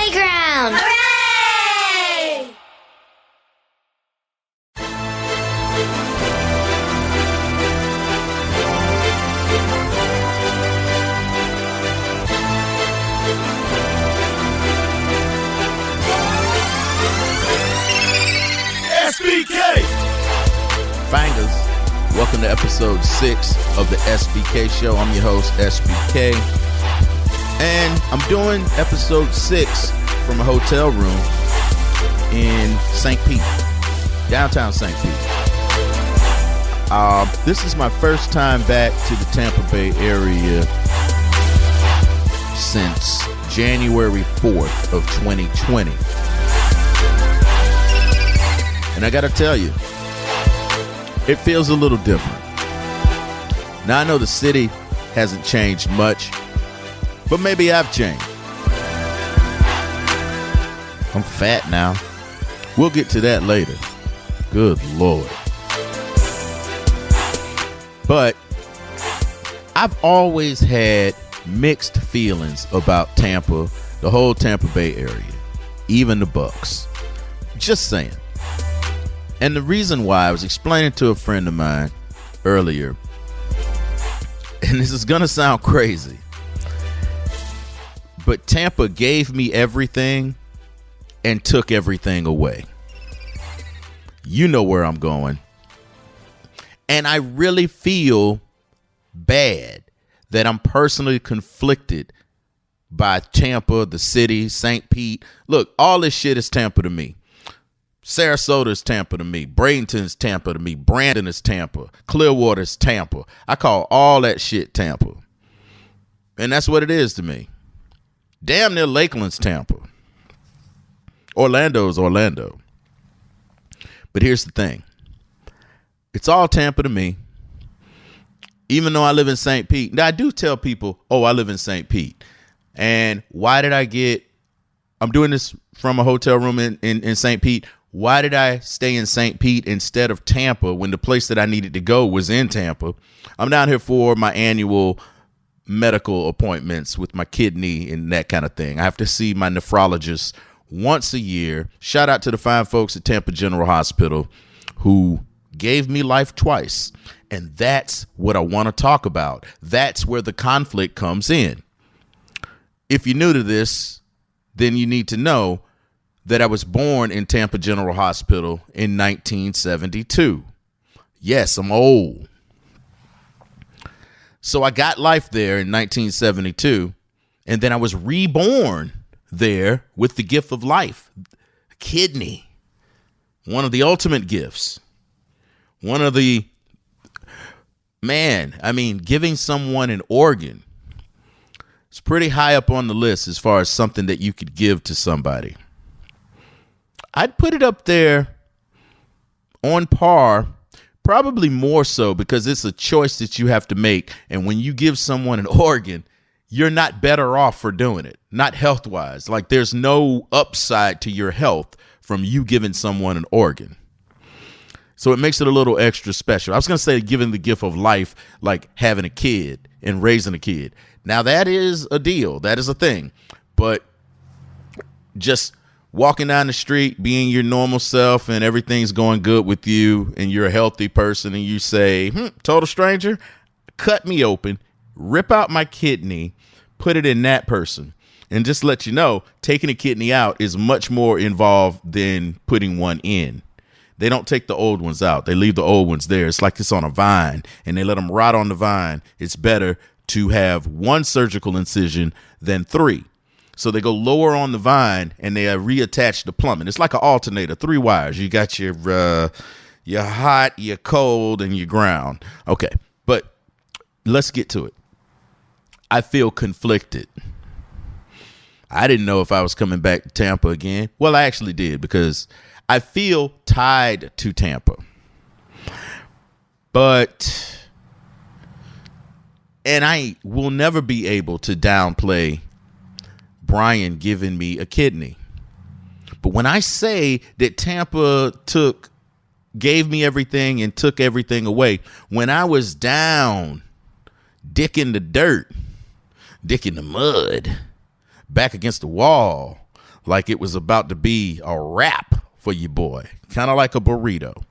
playground! Hooray! SBK! Bangers, welcome to episode 6 of the SBK show. I'm your host, SBK. And I'm doing episode 6 from a hotel room in St. Pete, downtown St. Pete. This is my first time back to the Tampa Bay area since January 4th of 2020. And I gotta tell you, it feels a little different. Now, I know the city hasn't changed much, but maybe I've changed. I'm fat now. We'll get to that later. Good Lord. But I've always had mixed feelings about Tampa, the whole Tampa Bay area, even the Bucks. Just saying. And the reason why, I was explaining to a friend of mine earlier, and this is going to sound crazy, but Tampa gave me everything and took everything away. You know where I'm going. And I really feel bad that I'm personally conflicted by Tampa, the city, St. Pete. Look, all this shit is Tampa to me. Sarasota is Tampa to me. Bradenton is Tampa to me. Brandon is Tampa. Clearwater is Tampa. I call all that shit Tampa. And that's what it is to me. Damn near Lakeland's Tampa. Orlando's Orlando. But here's the thing. It's all Tampa to me. Even though I live in St. Pete. Now, I do tell people, oh, I live in St. Pete. And why did I'm doing this from a hotel room in St. Pete. Why did I stay in St. Pete instead of Tampa when the place that I needed to go was in Tampa? I'm down here for my annual medical appointments with my kidney and that kind of thing. I have to see my nephrologist once a year. Shout out to the fine folks at Tampa General Hospital who gave me life twice. And that's what I want to talk about. That's where the conflict comes in. If you're new to this, then you need to know that I was born in Tampa General Hospital in 1972. Yes, I'm old. So I got life there in 1972, and then I was reborn there with the gift of life, a kidney, one of the ultimate gifts, giving someone an organ. It's pretty high up on the list as far as something that you could give to somebody. I'd put it up there on par, probably more so because it's a choice that you have to make. And when you give someone an organ, you're not better off for doing it, not health wise. Like there's no upside to your health from you giving someone an organ. So it makes it a little extra special. I was going to say giving the gift of life, like having a kid and raising a kid. Now that is a deal. That is a thing. But just walking down the street, being your normal self and everything's going good with you and you're a healthy person and you say, total stranger, cut me open, rip out my kidney, put it in that person. And just let you know, taking a kidney out is much more involved than putting one in. They don't take the old ones out. They leave the old ones there. It's like it's on a vine and they let them rot on the vine. It's better to have one surgical incision than 3. So they go lower on the vine and they reattach the plumbing. It's like an alternator, 3 wires. You got your hot, your cold, and your ground. Okay, but let's get to it. I feel conflicted. I didn't know if I was coming back to Tampa again. Well, I actually did because I feel tied to Tampa. And I will never be able to downplay Brian giving me a kidney. But when I say that Tampa gave me everything and took everything away, when I was down, dick in the dirt, dick in the mud, back against the wall, like it was about to be a wrap for your boy, kind of like a burrito.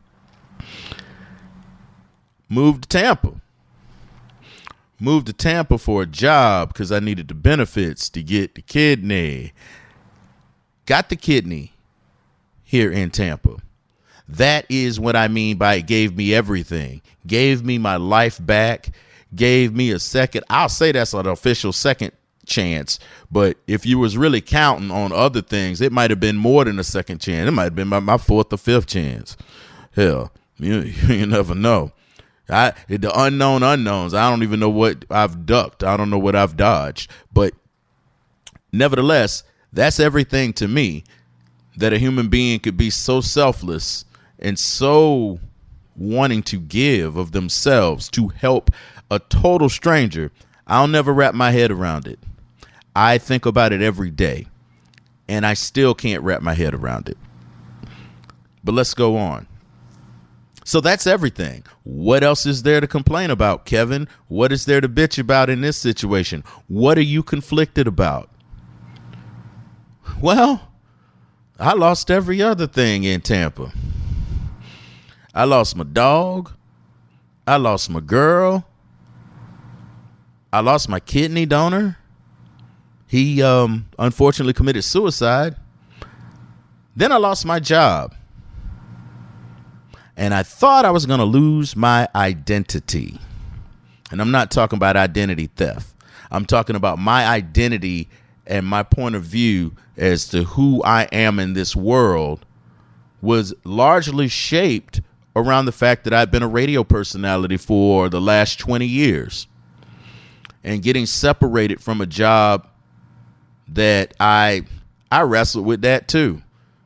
Moved to Tampa. Moved to Tampa for a job because I needed the benefits to get the kidney. Got the kidney here in Tampa. That is what I mean by it gave me everything. Gave me my life back. Gave me a second. I'll say that's an official second chance. But if you was really counting on other things, it might have been more than a second chance. It might have been my fourth or fifth chance. Hell, you never know. The unknown unknowns. I don't even know what I've ducked. I don't know what I've dodged. But nevertheless, that's everything to me, that a human being could be so selfless and so wanting to give of themselves to help a total stranger. I'll never wrap my head around it. I think about it every day, and I still can't wrap my head around it. But let's go on. So that's everything. What else is there to complain about, Kevin? What is there to bitch about in this situation? What are you conflicted about? Well, I lost every other thing in Tampa. I lost my dog. I lost my girl. I lost my kidney donor. He unfortunately committed suicide. Then I lost my job. And I thought I was going to lose my identity. And I'm not talking about identity theft. I'm talking about my identity and my point of view as to who I am in this world was largely shaped around the fact that I've been a radio personality for the last 20 years. And getting separated from a job that I wrestled with that too.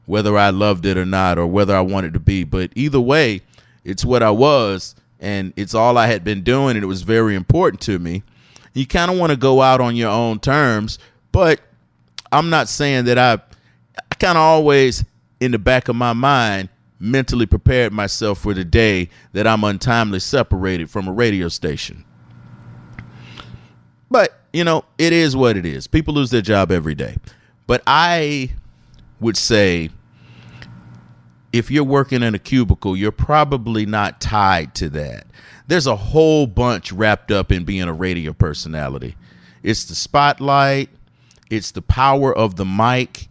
Whether I loved it or not, or whether I wanted to be. But either way, it's what I was, and it's all I had been doing, and it was very important to me. You kind of want to go out on your own terms, but I'm not saying that I kind of always, in the back of my mind, mentally prepared myself for the day that I'm untimely separated from a radio station. But, it is what it is. People lose their job every day. But I would say, if you're working in a cubicle, you're probably not tied to that. There's a whole bunch wrapped up in being a radio personality. It's the spotlight. It's the power of the mic,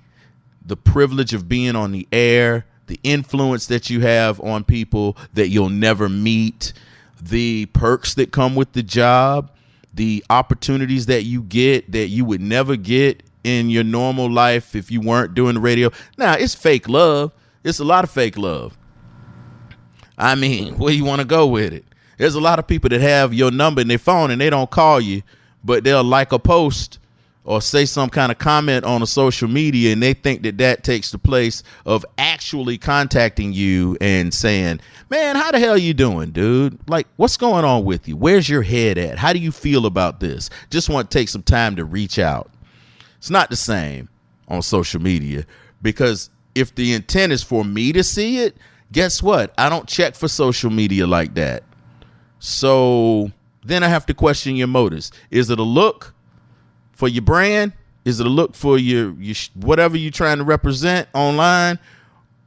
the privilege of being on the air, the influence that you have on people that you'll never meet, the perks that come with the job, the opportunities that you get that you would never get in your normal life if you weren't doing the radio. Now, it's fake love. It's a lot of fake love. I mean, where you want to go with it? There's a lot of people that have your number in their phone and they don't call you, but they'll like a post or say some kind of comment on a social media, and they think that takes the place of actually contacting you and saying, man, how the hell are you doing, dude? Like, what's going on with you? Where's your head at? How do you feel about this? Just want to take some time to reach out. It's not the same on social media, because if the intent is for me to see it, guess what? I don't check for social media like that. So then I have to question your motives. Is it a look for your brand? Is it a look for your whatever you're trying to represent online?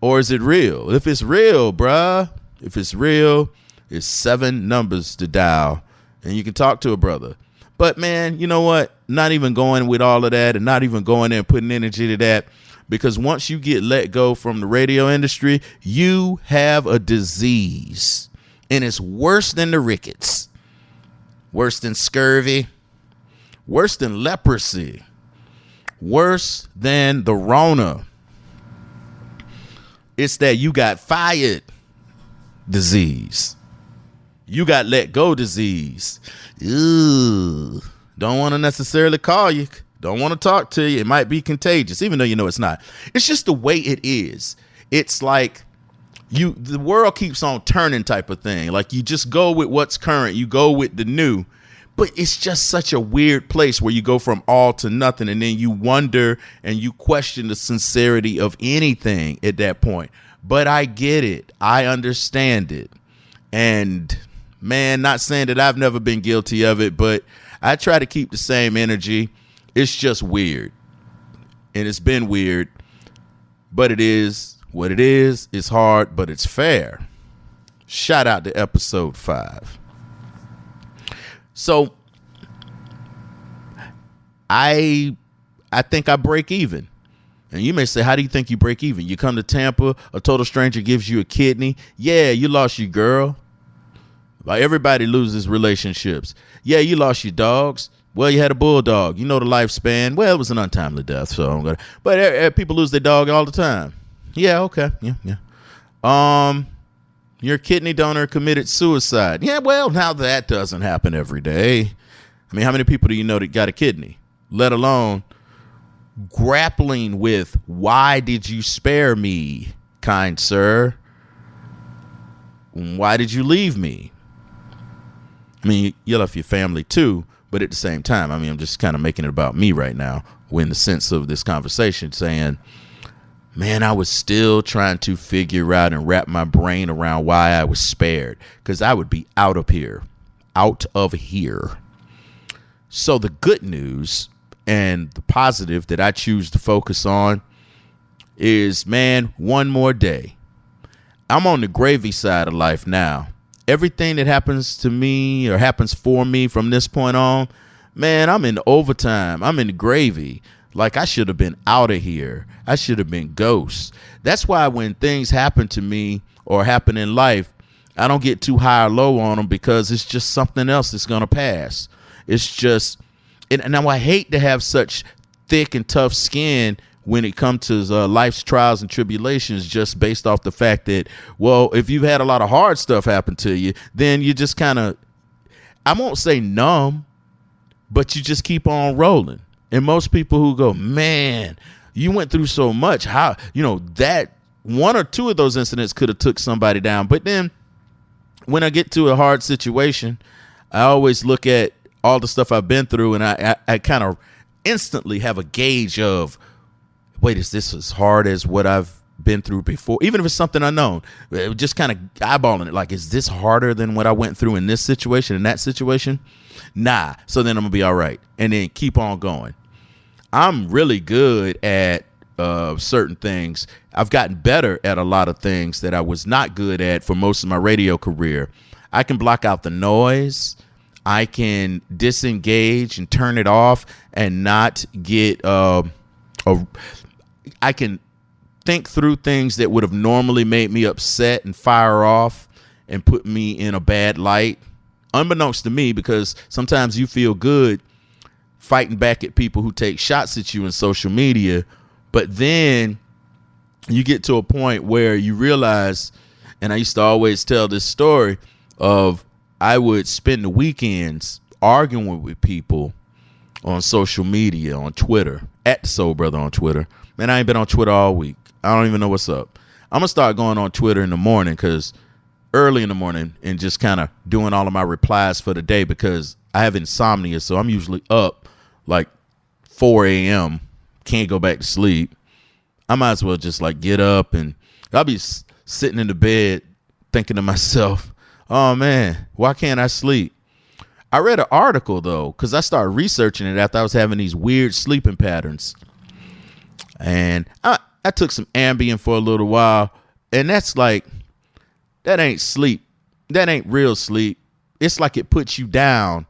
Or is it real? If it's real, bruh, if it's real, it's 7 numbers to dial and you can talk to a brother. But man, you know what? Not even going with all of that and not even going there and putting energy to that. Because once you get let go from the radio industry, you have a disease. And it's worse than the rickets, worse than scurvy, worse than leprosy, worse than the Rona. It's that you got fired disease. You got let go disease. Ew. Don't want to necessarily call you. Don't want to talk to you. It might be contagious, even though you know it's not. It's just the way it is. It's like the world keeps on turning type of thing. Like you just go with what's current. You go with the new. But it's just such a weird place where you go from all to nothing, and then you wonder and you question the sincerity of anything at that point. But I get it. I understand it. And man, not saying that I've never been guilty of it, but I try to keep the same energy. It's just weird. And it's been weird. but it is what it is. It's hard, but it's fair. Shout out to episode 5. So I think I break even. And you may say, how do you think you break even? You come to Tampa, a total stranger gives you a kidney. Yeah, you lost your girl. Like everybody loses relationships. Yeah, you lost your dogs. Well, you had a bulldog. You know the lifespan. Well, it was an untimely death, so I'm gonna. But people lose their dog all the time. Yeah, okay, yeah. Your kidney donor committed suicide. Yeah, well, now that doesn't happen every day. I mean, how many people do you know that got a kidney? Let alone grappling with, why did you spare me, kind sir? Why did you leave me? I mean, you left your family too, but at the same time, I mean, I'm just kind of making it about me right now, in the sense of this conversation, saying, man, I was still trying to figure out and wrap my brain around why I was spared, because I would be out of here. So the good news and the positive that I choose to focus on is, man, one more day. I'm on the gravy side of life now. Everything that happens to me or happens for me from this point on, man, I'm in overtime. I'm in the gravy. Like, I should have been out of here. I should have been ghost. That's why when things happen to me or happen in life, I don't get too high or low on them, because it's just something else that's going to pass. It's just, and now I hate to have such thick and tough skin when it comes to life's trials and tribulations, just based off the fact that, well, if you've had a lot of hard stuff happen to you, then you just kind of, I won't say numb, but you just keep on rolling. And most people who go, man, you went through so much, how, that one or two of those incidents could have took somebody down. But then when I get to a hard situation, I always look at all the stuff I've been through, and I kind of instantly have a gauge of, wait, is this as hard as what I've been through before? Even if it's something unknown, just kind of eyeballing it. Like, is this harder than what I went through in this situation, in that situation? Nah. So then I'm going to be all right. And then keep on going. I'm really good at certain things. I've gotten better at a lot of things that I was not good at for most of my radio career. I can block out the noise. I can disengage and turn it off and not get I can think through things that would have normally made me upset and fire off and put me in a bad light, unbeknownst to me, because sometimes you feel good fighting back at people who take shots at you in social media. But then you get to a point where you realize, and I used to always tell this story of, I would spend the weekends arguing with people on social media, on Twitter, at the Soul Brother on Twitter. Man, I ain't been on Twitter all week. I don't even know what's up. I'm going to start going on Twitter in the morning, because early in the morning, and just kind of doing all of my replies for the day, because I have insomnia. So I'm usually up like 4 a.m. Can't go back to sleep. I might as well just like get up, and I'll be sitting in the bed thinking to myself, oh man, why can't I sleep? I read an article though, because I started researching it after I was having these weird sleeping patterns. And I took some Ambien for a little while, and that ain't sleep. That ain't real sleep. It's like it puts you down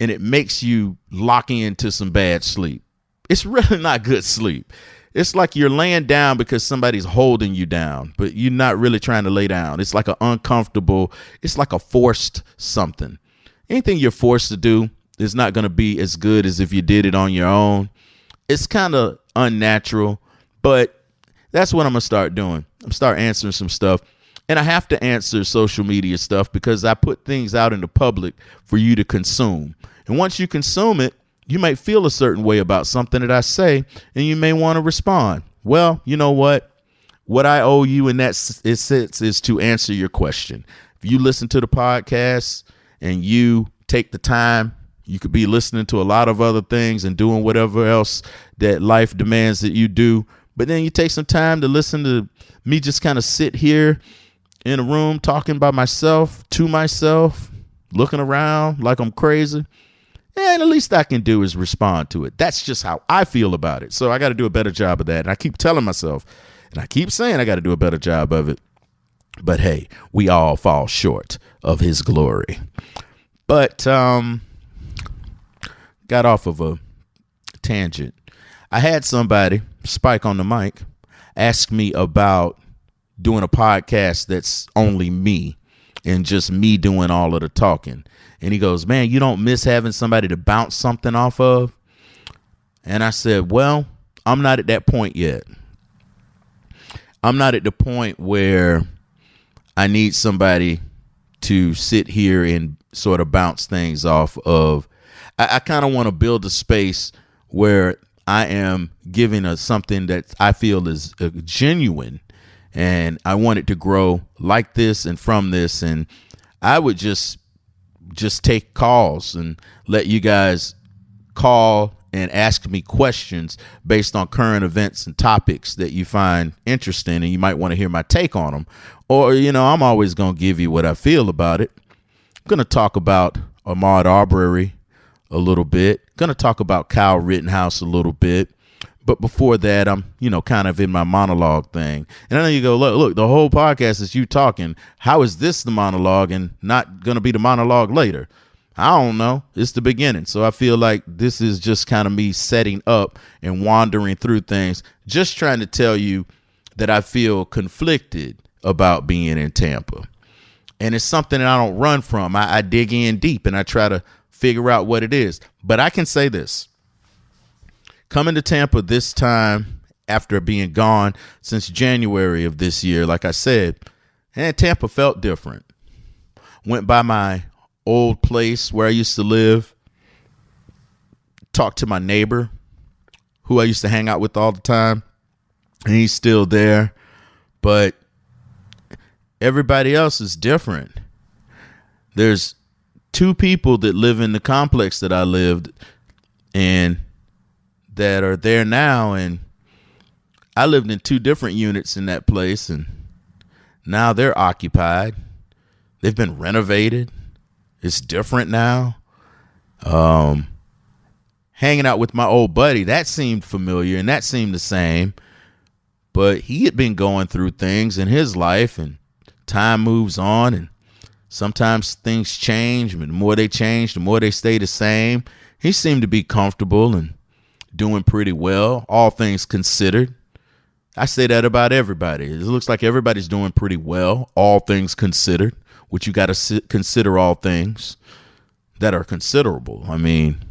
and it makes you lock into some bad sleep. It's really not good sleep. It's like you're laying down because somebody's holding you down, but you're not really trying to lay down. It's like it's like a forced something. Anything you're forced to do is not going to be as good as if you did it on your own. It's kind of unnatural, but that's what I'm going to start doing. I'm start answering some stuff, and I have to answer social media stuff because I put things out in the public for you to consume. And once you consume it, you might feel a certain way about something that I say, and you may want to respond. Well, you know what? What I owe you in that sense is to answer your question. If you listen to the podcast and you take the time, you could be listening to a lot of other things and doing whatever else that life demands that you do. But then you take some time to listen to me just kind of sit here in a room talking by myself, to myself, looking around like I'm crazy. And the least I can do is respond to it. That's just how I feel about it. So I got to do a better job of that. And I keep telling myself, And I keep saying I got to do a better job of it. But hey, we all fall short of his glory. But got off of a tangent. I had somebody, Spike on the mic, ask me about doing a podcast that's only me and just me doing all of the talking. And he goes, man, you don't miss having somebody to bounce something off of? And I said, well, I'm not at that point yet. I'm not at the point where I need somebody to sit here and sort of bounce things off of. I kind of want to build a space where I am giving us something that I feel is genuine, and I want it to grow like this and from this. And I would just take calls and let you guys call and ask me questions based on current events and topics that you find interesting, and you might want to hear my take on them. Or, I'm always going to give you what I feel about it. I'm going to talk about Ahmaud Aubery a little bit. Going to talk about Kyle Rittenhouse a little bit. But before that, I'm, kind of in my monologue thing. And I know you go, look, the whole podcast is you talking. How is this the monologue and not going to be the monologue later? I don't know. It's the beginning. So I feel like this is just kind of me setting up and wandering through things, just trying to tell you that I feel conflicted about being in Tampa. And it's something that I don't run from. I dig in deep and I try to figure out what it is. But I can say this. Coming to Tampa this time after being gone since January of this year, like I said, Tampa felt different. Went by my old place where I used to live, talked to my neighbor who I used to hang out with all the time, and he's still there, but everybody else is different. There's two people that live in the complex that I lived in that are there now, and I lived in two different units in that place, and now they're occupied. They've been renovated. It's different now. Hanging out with my old buddy, that seemed familiar and that seemed the same, but he had been going through things in his life, and time moves on, and sometimes things change, but the more they change, the more they stay the same. He seemed to be comfortable and doing pretty well, all things considered. I say that about everybody. It looks like everybody's doing pretty well, all things considered, which you got to consider all things that are considerable. I mean,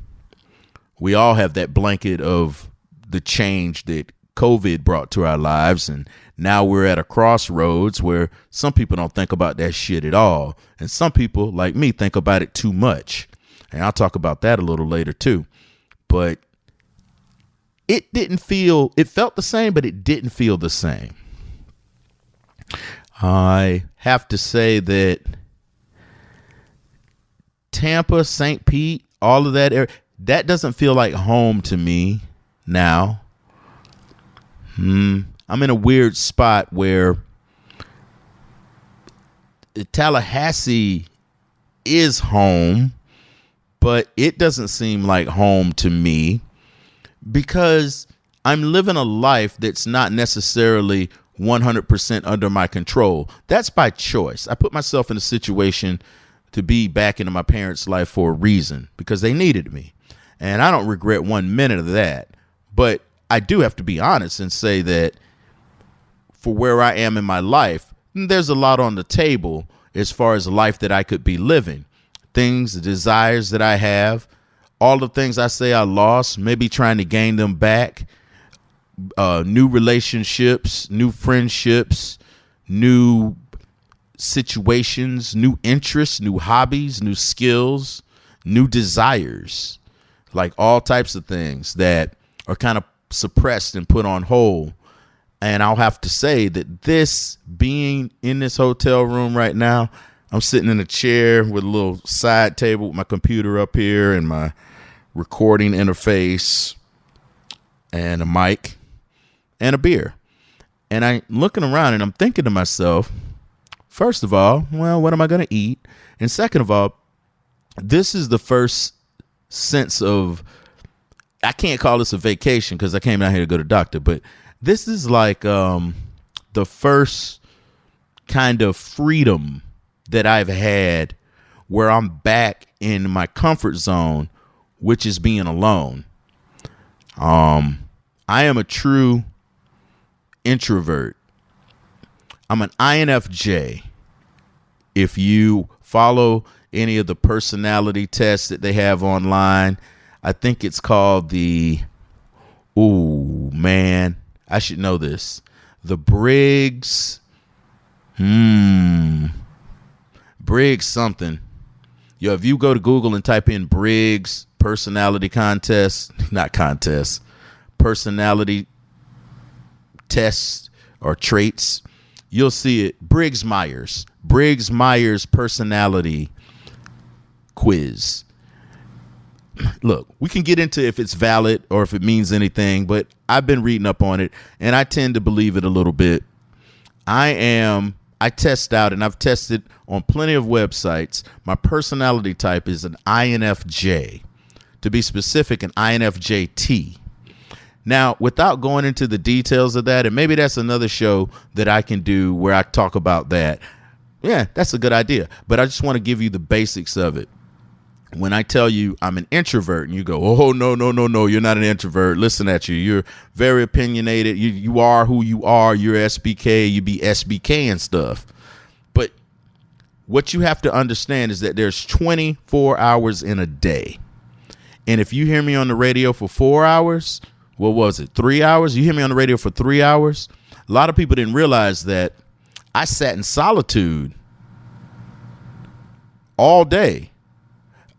we all have that blanket of the change that COVID brought to our lives, and now we're at a crossroads where some people don't think about that shit at all, and some people, like me, think about it too much. And I'll talk about that a little later too. But it felt the same, but it didn't feel the same. I have to say that Tampa, St. Pete, all of that area, that doesn't feel like home to me now. I'm in a weird spot where Tallahassee is home, but it doesn't seem like home to me because I'm living a life that's not necessarily 100% under my control. That's by choice. I put myself in a situation to be back into my parents' life for a reason, because they needed me. And I don't regret 1 minute of that. But I do have to be honest and say that for where I am in my life, there's a lot on the table as far as the life that I could be living. Things, the desires that I have, all the things I say I lost, maybe trying to gain them back, new relationships, new friendships, new situations, new interests, new hobbies, new skills, new desires, like all types of things that are kind of suppressed and put on hold. And I'll have to say that this being in this hotel room right now, I'm sitting in a chair with a little side table with my computer up here and my recording interface and a mic and a beer. And I'm looking around and I'm thinking to myself, first of all, well, what am I going to eat? And second of all, this is the first sense of, I can't call this a vacation because I came out here to go to the doctor, but this is like the first kind of freedom that I've had where I'm back in my comfort zone, which is being alone. I am a true introvert. I'm an INFJ. If you follow any of the personality tests that they have online, I think it's called the, ooh, man, I should know this. The Briggs, Briggs something. Yo, if you go to Google and type in Briggs personality personality tests or traits, you'll see it. Briggs Myers personality quiz. Look, we can get into if it's valid or if it means anything, but I've been reading up on it and I tend to believe it a little bit. I test out, and I've tested on plenty of websites. My personality type is an INFJ. To be specific, an INFJT. Now, without going into the details of that, and maybe that's another show that I can do where I talk about that. Yeah, that's a good idea. But I just want to give you the basics of it. When I tell you I'm an introvert and you go, oh, no, you're not an introvert. Listen at you. You're very opinionated. You are who you are. You're SBK. You be SBK and stuff. But what you have to understand is that there's 24 hours in a day. And if you hear me on the radio for 4 hours, what was it, 3 hours? You hear me on the radio for 3 hours? A lot of people didn't realize that I sat in solitude all day.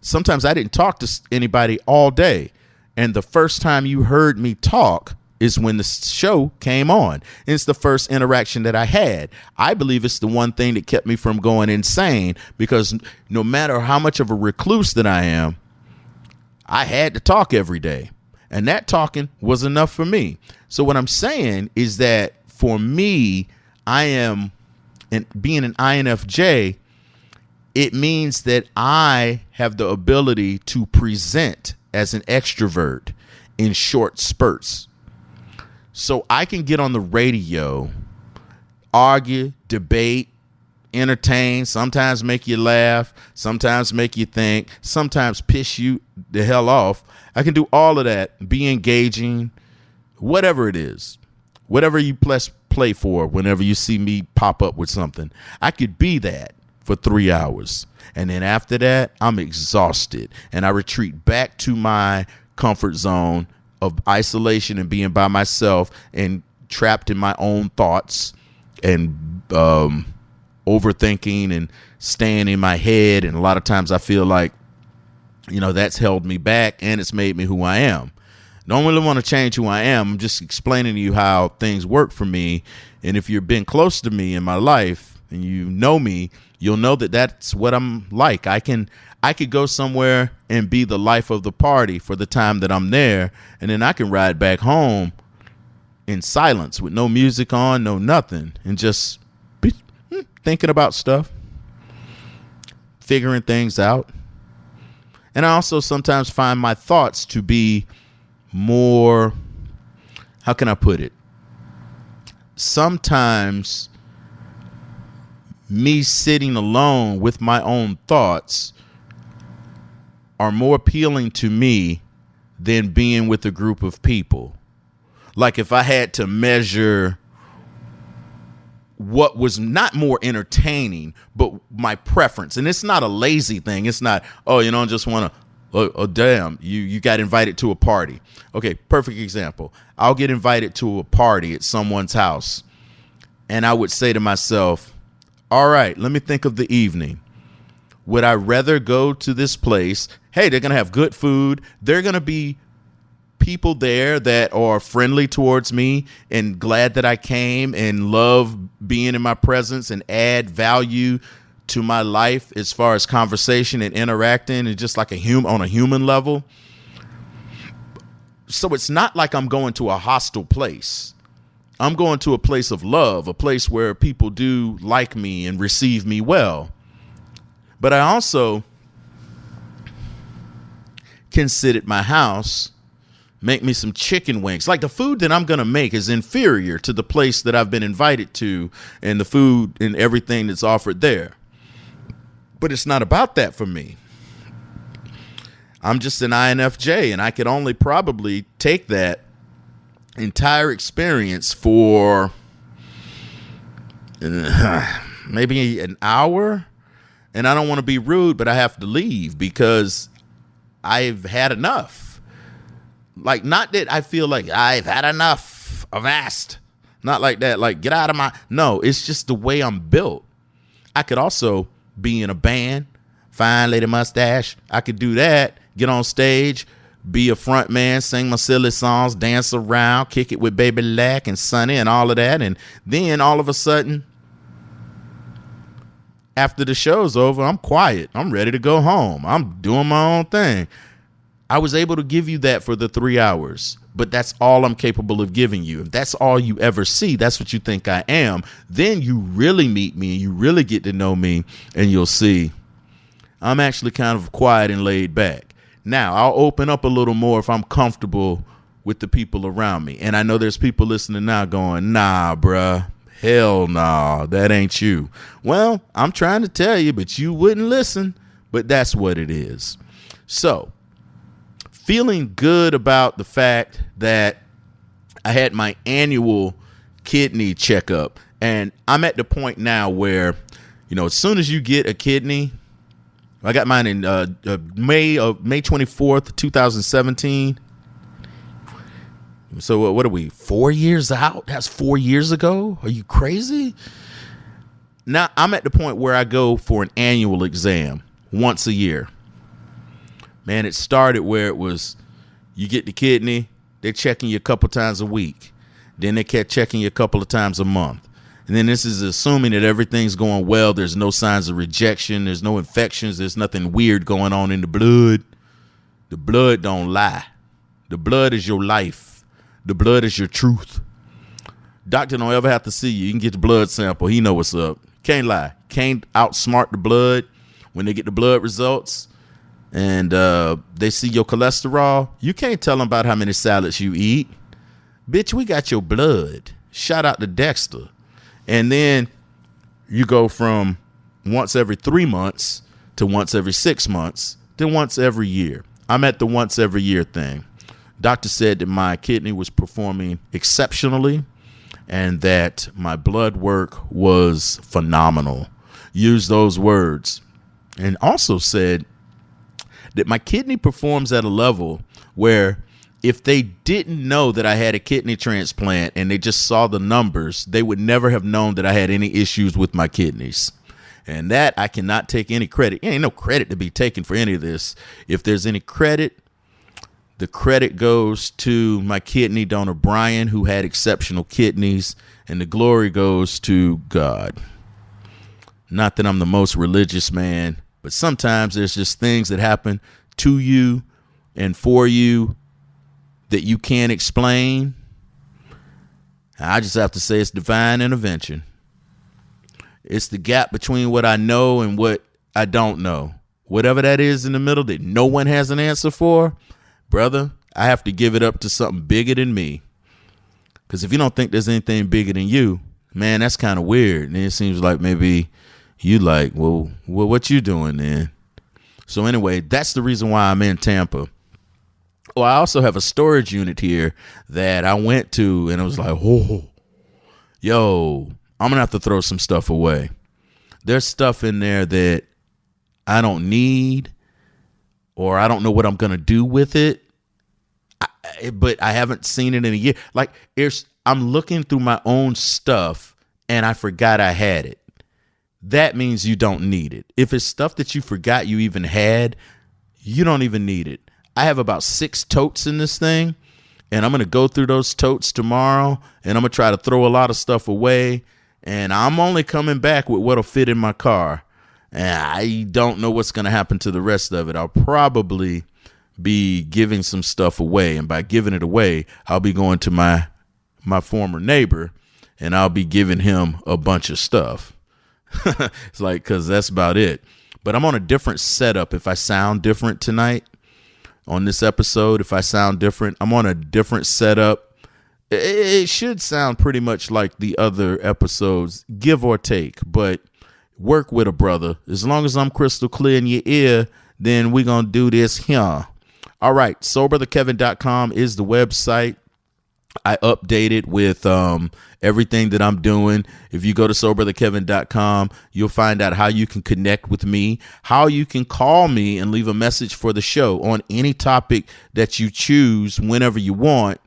Sometimes I didn't talk to anybody all day. And the first time you heard me talk is when the show came on. And it's the first interaction that I had. I believe it's the one thing that kept me from going insane, because no matter how much of a recluse that I am, I had to talk every day. And that talking was enough for me. So what I'm saying is that for me, being an INFJ, it means that I have the ability to present as an extrovert in short spurts. So I can get on the radio, argue, debate, entertain, sometimes make you laugh, sometimes make you think, sometimes piss you the hell off. I can do all of that, be engaging, whatever it is, whatever you play for whenever you see me pop up with something. I could be that for 3 hours. And then after that, I'm exhausted and I retreat back to my comfort zone of isolation and being by myself and trapped in my own thoughts and overthinking and staying in my head. And a lot of times I feel like, that's held me back and it's made me who I am. Don't really want to change who I am. I'm just explaining to you how things work for me. And if you've been close to me in my life and you know me, you'll know that that's what I'm like. I could go somewhere and be the life of the party for the time that I'm there. And then I can ride back home in silence with no music on, no nothing, and just be thinking about stuff, figuring things out. And I also sometimes find my thoughts to be more, how can I put it? Sometimes me sitting alone with my own thoughts are more appealing to me than being with a group of people. Like if I had to measure what was not more entertaining, but my preference. And it's not a lazy thing. It's not, I just want to, oh, damn, you got invited to a party. Okay, perfect example. I'll get invited to a party at someone's house. And I would say to myself, all right, let me think of the evening. Would I rather go to this place? Hey, they're going to have good food. They're going to be people there that are friendly towards me and glad that I came and love being in my presence and add value to my life as far as conversation and interacting and just like on a human level. So it's not like I'm going to a hostile place. I'm going to a place of love, a place where people do like me and receive me well. But I also considered my house make me some chicken wings. Like, the food that I'm going to make is inferior to the place that I've been invited to and the food and everything that's offered there. But it's not about that for me. I'm just an INFJ, and I could only probably take that entire experience for maybe an hour. And I don't want to be rude, but I have to leave because I've had enough. Like, not that I feel like I've had enough of Ast. Not like that. Like, get out of my. No, it's just the way I'm built. I could also be in a band, fine lady mustache. I could do that, get on stage, be a front man, sing my silly songs, dance around, kick it with Baby Lack and Sonny and all of that. And then all of a sudden, after the show's over, I'm quiet. I'm ready to go home. I'm doing my own thing. I was able to give you that for the 3 hours, but that's all I'm capable of giving you. If that's all you ever see, that's what you think I am, then you really meet me and you really get to know me, and you'll see I'm actually kind of quiet and laid back. Now, I'll open up a little more if I'm comfortable with the people around me. And I know there's people listening now going, nah, bruh. Hell nah, that ain't you. Well, I'm trying to tell you, but you wouldn't listen. But that's what it is. So, feeling good about the fact that I had my annual kidney checkup. And I'm at the point now where, as soon as you get a kidney, I got mine in May 24th, 2017. So what are we, 4 years out? That's 4 years ago? Are you crazy? Now I'm at the point where I go for an annual exam once a year. Man, it started where it was, you get the kidney, they're checking you a couple times a week. Then they kept checking you a couple of times a month. And then this is assuming that everything's going well. There's no signs of rejection. There's no infections. There's nothing weird going on in the blood. The blood don't lie. The blood is your life. The blood is your truth. Doctor don't ever have to see you. You can get the blood sample. He know what's up. Can't lie. Can't outsmart the blood. When they get the blood results and they see your cholesterol, you can't tell them about how many salads you eat. Bitch, we got your blood. Shout out to Dexter. And then you go from once every 3 months to once every 6 months to once every year. I'm at the once every year thing. Doctor said that my kidney was performing exceptionally and that my blood work was phenomenal. Used those words. And also said that my kidney performs at a level where if they didn't know that I had a kidney transplant and they just saw the numbers, they would never have known that I had any issues with my kidneys. And that I cannot take any credit. Ain't no credit to be taken for any of this. If there's any credit, the credit goes to my kidney donor, Brian, who had exceptional kidneys, and the glory goes to God. Not that I'm the most religious man, but sometimes there's just things that happen to you and for you that you can't explain. I just have to say it's divine intervention. It's the gap between what I know and what I don't know. Whatever that is in the middle that no one has an answer for, brother, I have to give it up to something bigger than me. Because if you don't think there's anything bigger than you, man, that's kind of weird. And it seems like maybe you like, well, what you doing then? So anyway, that's the reason why I'm in Tampa. Oh, I also have a storage unit here that I went to, and it was like, oh, yo, I'm going to have to throw some stuff away. There's stuff in there that I don't need, or I don't know what I'm going to do with it. But I haven't seen it in a year. Like, I'm looking through my own stuff and I forgot I had it. That means you don't need it. If it's stuff that you forgot you even had, you don't even need it. I have about 6 totes in this thing, and I'm going to go through those totes tomorrow, and I'm going to try to throw a lot of stuff away, and I'm only coming back with what'll fit in my car. And I don't know what's going to happen to the rest of it. I'll probably be giving some stuff away, and by giving it away, I'll be going to my former neighbor, and I'll be giving him a bunch of stuff. It's like, because that's about it. But I'm on a different setup. If I sound different tonight, on this episode if I sound different. I'm on a different setup. It should sound pretty much like the other episodes, give or take, but work with a brother. As long as I'm crystal clear in your ear, then we're going to do this here. All right, soulbrotherkevin.com is the website. I update it with everything that I'm doing. If you go to soulbrotherkevin.com, you'll find out how you can connect with me, how you can call me and leave a message for the show on any topic that you choose whenever you want.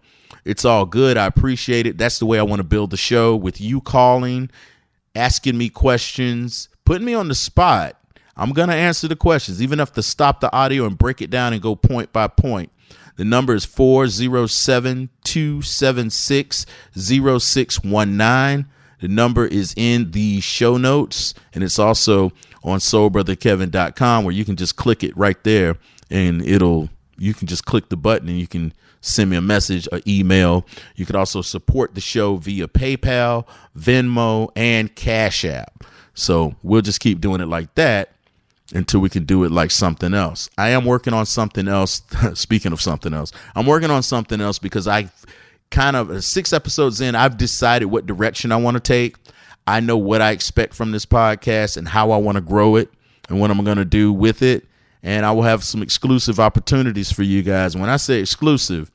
It's all good. I appreciate it. That's the way I want to build the show, with you calling, asking me questions, putting me on the spot. I'm going to answer the questions, even if to stop the audio and break it down and go point by point. The number is 407-276-0619. The number is in the show notes, and it's also on soulbrotherkevin.com, where you can just click it right there, and you can just click the button and you can send me a message or email. You can also support the show via PayPal, Venmo, and Cash App. So we'll just keep doing it like that until we can do it like something else. I am working on something else. Speaking of something else, I'm working on something else because I kind of 6 episodes in, I've decided what direction I want to take. I know what I expect from this podcast and how I want to grow it and what I'm going to do with it. And I will have some exclusive opportunities for you guys. When I say exclusive,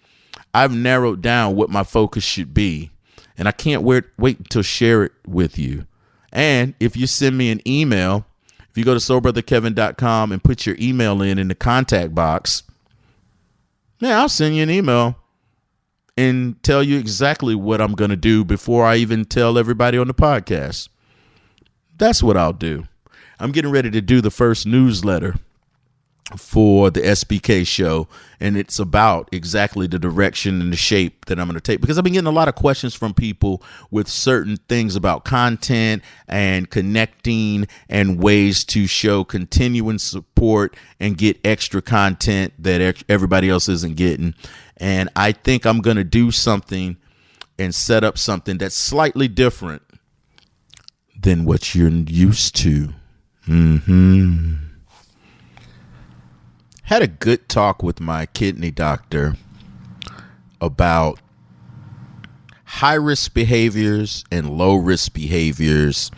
I've narrowed down what my focus should be, and I can't wait until share it with you. And if you send me an email, if you go to soulbrotherkevin.com and put your email in the contact box, I'll send you an email and tell you exactly what I'm going to do before I even tell everybody on the podcast. That's what I'll do. I'm getting ready to do the first newsletter for the SBK show, and it's about exactly the direction and the shape that I'm going to take, because I've been getting a lot of questions from people with certain things about content and connecting and ways to show continuing support and get extra content that everybody else isn't getting. And I think I'm going to do something and set up something that's slightly different than what you're used to. Had a good talk with my kidney doctor about high-risk behaviors and low-risk behaviors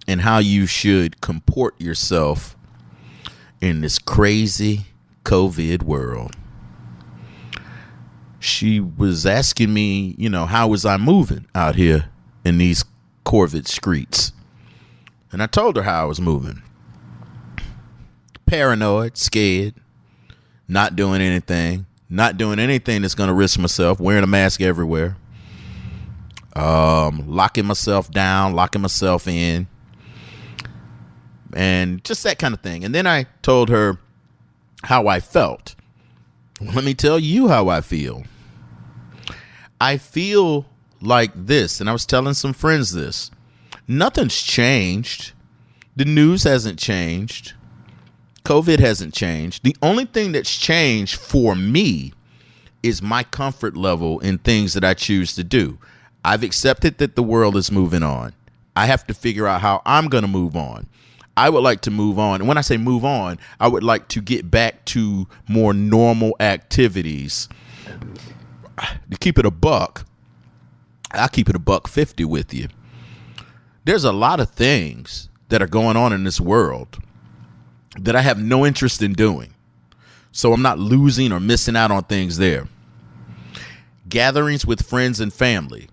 and how you should comport yourself in this crazy COVID world. She was asking me, how was I moving out here in these COVID streets? And I told her how I was moving. Paranoid, scared. Not doing anything that's going to risk myself, wearing a mask everywhere, locking myself down, locking myself in, and just that kind of thing. And then I told her how I felt. Well, let me tell you how I feel. I feel like this, and I was telling some friends this. Nothing's changed. The news hasn't changed. COVID hasn't changed. The only thing that's changed for me is my comfort level in things that I choose to do. I've accepted that the world is moving on. I have to figure out how I'm going to move on. I would like to move on. And when I say move on, I would like to get back to more normal activities. To keep it a buck, I'll keep it $1.50 with you. There's a lot of things that are going on in this world that I have no interest in doing. So I'm not losing or missing out on things there. Gatherings with friends and family.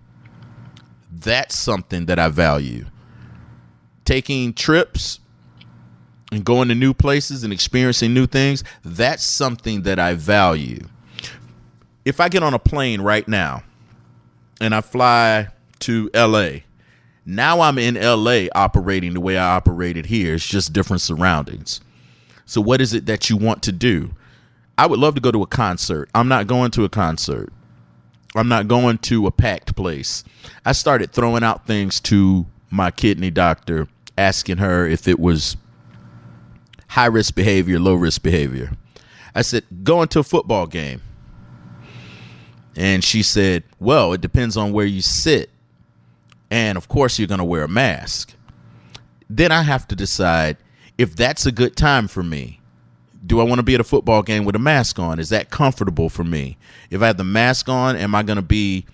That's something that I value. Taking trips and going to new places and experiencing new things. That's something that I value. If I get on a plane right now and I fly to LA, now I'm in LA operating the way I operated here. It's just different surroundings. So what is it that you want to do? I would love to go to a concert. I'm not going to a concert. I'm not going to a packed place. I started throwing out things to my kidney doctor, asking her if it was high risk behavior, low risk behavior. I said, going to a football game. And she said, well, it depends on where you sit. And of course, you're going to wear a mask. Then I have to decide if that's a good time for me. Do I want to be at a football game with a mask on? Is that comfortable for me? If I have the mask on, am I going to be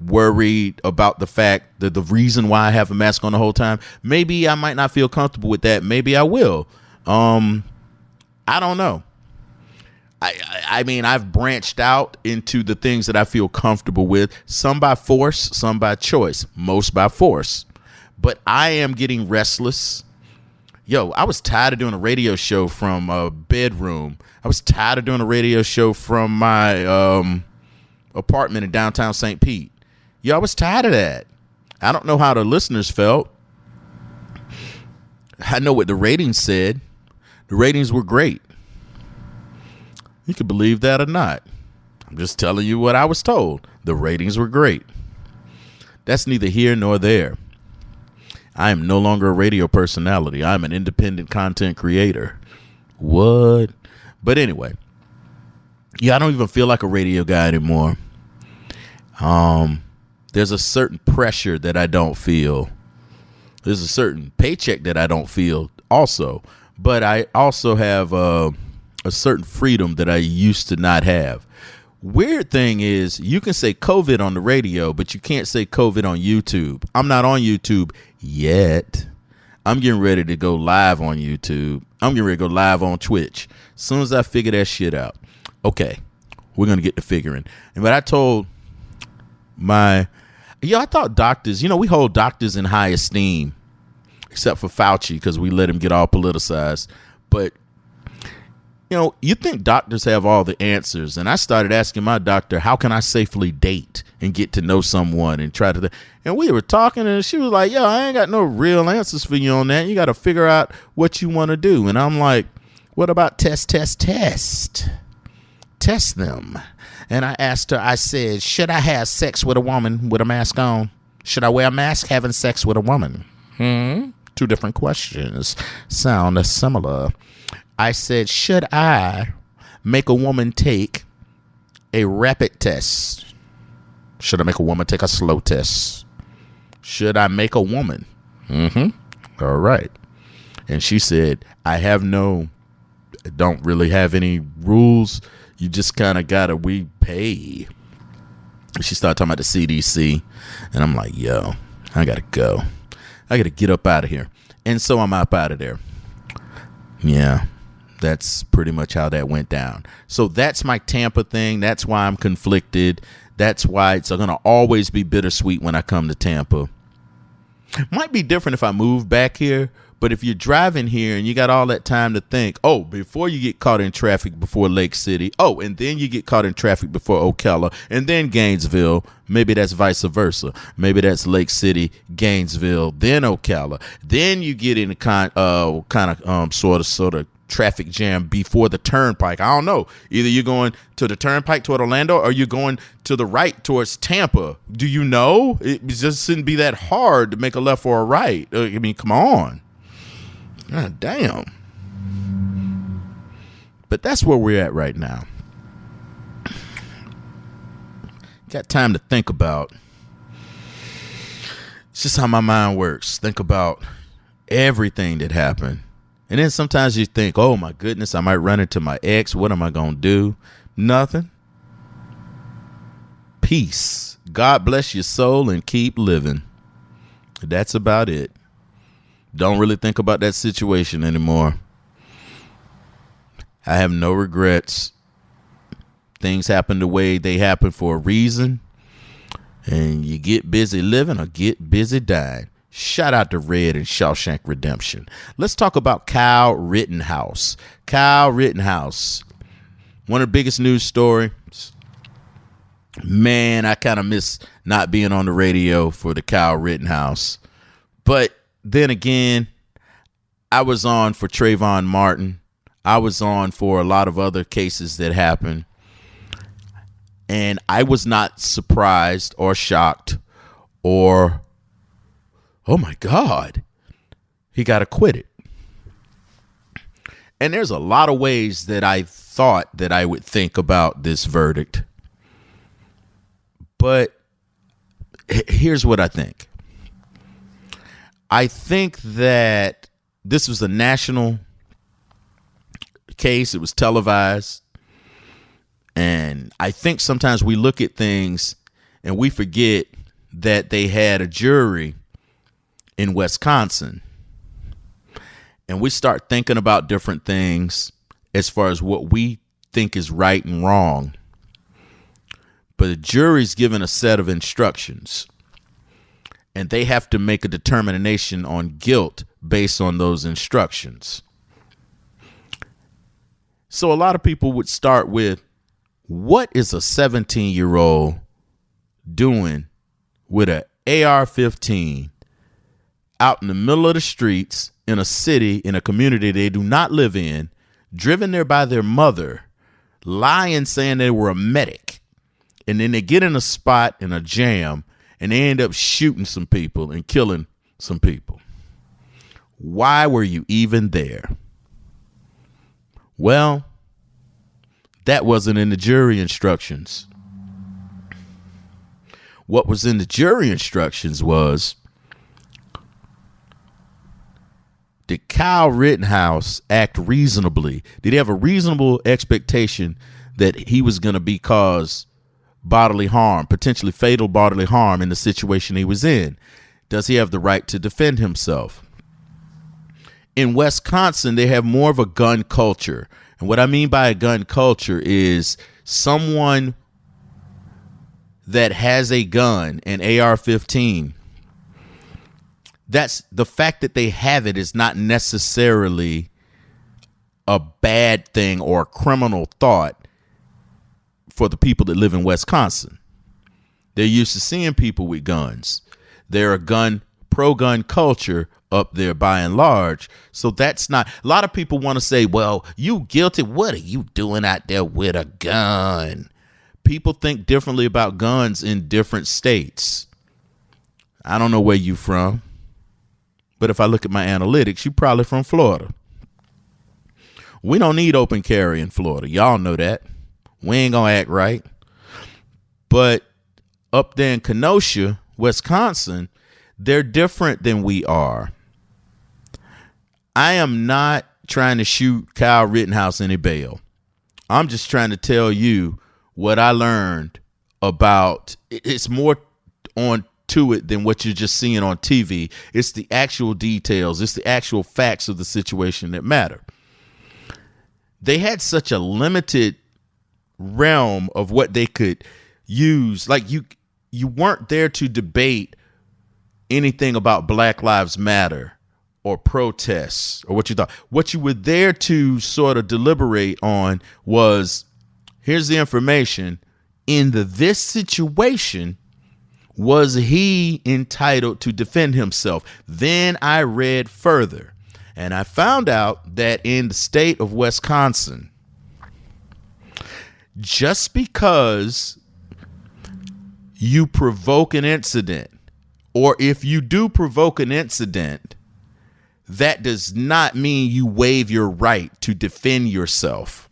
worried about the fact that the reason why I have a mask on the whole time? Maybe I might not feel comfortable with that. Maybe I will. I don't know. I mean, I've branched out into the things that I feel comfortable with, some by force, some by choice, most by force. But I am getting restless. Yo, I was tired of doing a radio show from a bedroom. I was tired of doing a radio show from my apartment in downtown St. Pete. Yo, I was tired of that. I don't know how the listeners felt. I know what the ratings said. The ratings were great. You can believe that or not. I'm just telling you what I was told. The ratings were great. That's neither here nor there. I am no longer a radio personality. I'm an independent content creator. What? But anyway, yeah, I don't even feel like a radio guy anymore. There's a certain pressure that I don't feel. There's a certain paycheck that I don't feel also. But I also have a certain freedom that I used to not have. Weird thing is, you can say COVID on the radio, but you can't say COVID on YouTube. I'm not on YouTube yet. I'm getting ready to go live on YouTube. I'm getting ready to go live on Twitch. As soon as I figure that shit out. Okay, we're going to get to figuring. But I told I thought doctors, we hold doctors in high esteem, except for Fauci, because we let him get all politicized. But you think doctors have all the answers. And I started asking my doctor, how can I safely date and get to know someone and try to, and we were talking and she was like, yo, I ain't got no real answers for you on that. You got to figure out what you want to do. And I'm like, what about test them? And I asked her, I said, should I have sex with a woman with a mask on? Should I wear a mask having sex with a woman? Two different questions. Sound similar. I said, should I make a woman take a rapid test? Should I make a woman take a slow test? Should I make a woman? All right. And she said, I don't really have any rules. You just kind of we pay. She started talking about the CDC. And I'm like, yo, I got to go. I got to get up out of here. And so I'm up out of there. Yeah. That's pretty much how that went down. So that's my Tampa thing. That's why I'm conflicted. That's why it's going to always be bittersweet when I come to Tampa. Might be different if I move back here. But if you're driving here and you got all that time to think, before you get caught in traffic before Lake City, and then you get caught in traffic before Ocala, and then Gainesville, maybe that's vice versa. Maybe that's Lake City, Gainesville, then Ocala. Then you get in a sort of traffic jam before the turnpike. I don't know. Either you're going to the turnpike toward Orlando or you're going to the right towards Tampa. Do you know? It just shouldn't be that hard to make a left or a right. I mean, come on. God damn. But that's where we're at right now. Got time to think about. It's just how my mind works. Think about everything that happened. And then sometimes you think, oh my goodness, I might run into my ex. What am I going to do? Nothing. Peace. God bless your soul and keep living. That's about it. Don't really think about that situation anymore. I have no regrets. Things happen the way they happen for a reason. And you get busy living or get busy dying. Shout out to Red and Shawshank Redemption. Let's talk about Kyle Rittenhouse. Kyle Rittenhouse, one of the biggest news stories. Man, I kind of miss not being on the radio for the Kyle Rittenhouse. But then again, I was on for Trayvon Martin. I was on for a lot of other cases that happened. And I was not surprised or shocked or, oh my God, he got acquitted. And there's a lot of ways that I thought that I would think about this verdict. But here's what I think. I think that this was a national case. It was televised. And I think sometimes we look at things and we forget that they had a jury in Wisconsin. And we start thinking about different things as far as what we think is right and wrong. But the jury's given a set of instructions, and they have to make a determination on guilt based on those instructions. So a lot of people would start with, what is a 17-year-old doing with an AR-15 out in the middle of the streets in a city, in a community they do not live in, driven there by their mother, lying, saying they were a medic, and then they get in a spot in a jam and they end up shooting some people and killing some people? Why were you even there? Well, that wasn't in the jury instructions. What was in the jury instructions was, did Kyle Rittenhouse act reasonably? Did he have a reasonable expectation that he was going to be cause bodily harm, potentially fatal bodily harm in the situation he was in? Does he have the right to defend himself? In Wisconsin, they have more of a gun culture. And what I mean by a gun culture is someone that has a gun, an AR-15, that's the fact that they have it is not necessarily a bad thing or a criminal thought for the people that live in Wisconsin. They're used to seeing people with guns. They're a pro-gun culture up there by and large. So that's not, a lot of people want to say, well, you guilty. What are you doing out there with a gun? People think differently about guns in different states. I don't know where you from, but if I look at my analytics, you probably from Florida. We don't need open carry in Florida. Y'all know that. We ain't gonna act right. But up there in Kenosha, Wisconsin, they're different than we are. I am not trying to shoot Kyle Rittenhouse any bail. I'm just trying to tell you what I learned about. It's more on to it than what you're just seeing on TV. It's the actual details. It's the actual facts of the situation that matter. They had such a limited realm of what they could use. Like you weren't there to debate anything about Black Lives Matter or protests or what you thought. What you were there to sort of deliberate on was, here's the information. In this situation, was he entitled to defend himself? Then I read further, and I found out that in the state of Wisconsin, just because you provoke an incident, or if you do provoke an incident, that does not mean you waive your right to defend yourself.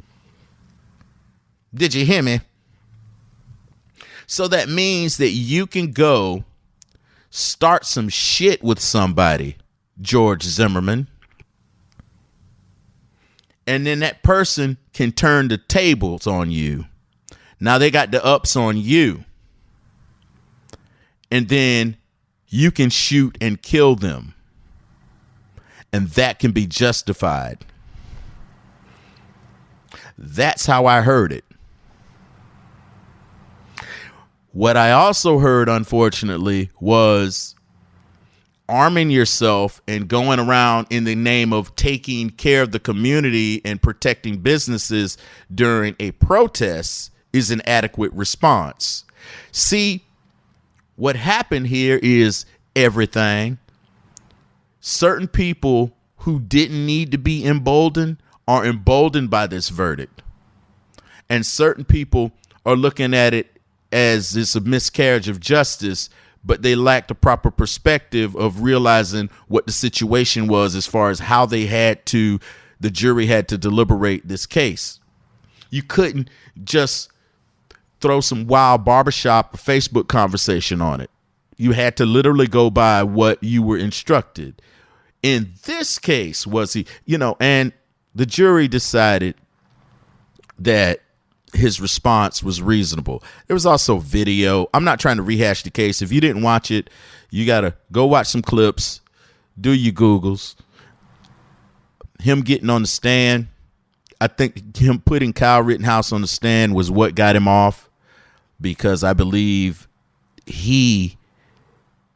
Did you hear me? So that means that you can go start some shit with somebody, George Zimmerman, and then that person can turn the tables on you. Now they got the ups on you. And then you can shoot and kill them. And that can be justified. That's how I heard it. What I also heard, unfortunately, was arming yourself and going around in the name of taking care of the community and protecting businesses during a protest is an adequate response. See, what happened here is everything. Certain people who didn't need to be emboldened are emboldened by this verdict. And certain people are looking at it as it's a miscarriage of justice, but they lack the proper perspective of realizing what the situation was as far as how the jury had to deliberate this case. You couldn't just throw some wild barbershop or Facebook conversation on it. You had to literally go by what you were instructed. In this case, was he, and the jury decided that his response was reasonable. There was also video. I'm not trying to rehash the case. If you didn't watch it, you got to go watch some clips, do your Googles. Him getting on the stand, I think him putting Kyle Rittenhouse on the stand was what got him off, because I believe he